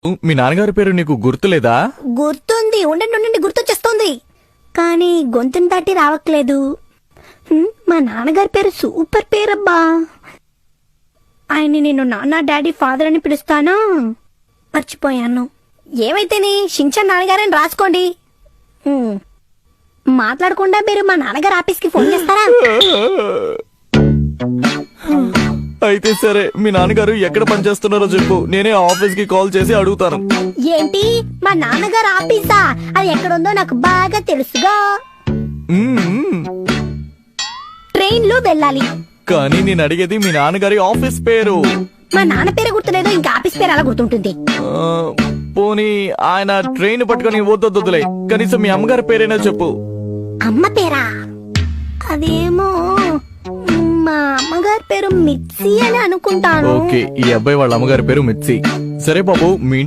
మీ నాన్నగారి పేరు నీకు గుర్తులేదా? గుర్తుంది, ఉండండి గుర్తొచ్చేస్తుంది, కానీ గొంతుని దాటి రావట్లేదు. మా నాన్నగారి పేరు సూపర్ పేరబ్బా. ఆయన్ని నేను నాన్న, డాడీ, ఫాదర్ అని పిలుస్తానా? మర్చిపోయాను. ఏమైతేనే షించాన్ నాన్నగారని రాసుకోండి. మాట్లాడకుండా మీరు మా నాన్నగారు ఆఫీస్కి ఫోన్ చేస్తారా? అయితే సరే, మీ నాన్నగారు ఎక్కడ పనిచేస్తున్నారో చెప్పు, నేనే ఆఫీస్ కి కాల్ చేసి అడుగుతాను. ఏంటి, మా నాన్నగారు ఆఫీసా? అది ఎక్కడుందో నాకు బాగా తెలుసుగా. ట్రైన్ లో వెళ్ళాలి. కానీ నేను అడిగేది మీ నాన్నగారి ఆఫీస్ పేరు. మా నాన్న పేరు గుర్తులేదు, ఇంకా ఆఫీస్ పేరు అలా గుర్తుంటుంది. పోనీ ఆయన ట్రైన్ పట్టుకుని వద్దులే, కనీసం మీ అమ్మగారి పేరైనా చెప్పు. అమ్మ పేరా? అదేమో మా అమ్మగారి పేరు మిర్చి అని అనుకుంటాను. ఓకే, ఈ అబ్బాయి వాళ్ళ అమ్మగారి పేరు మిర్చి. సరే బాబు, మీ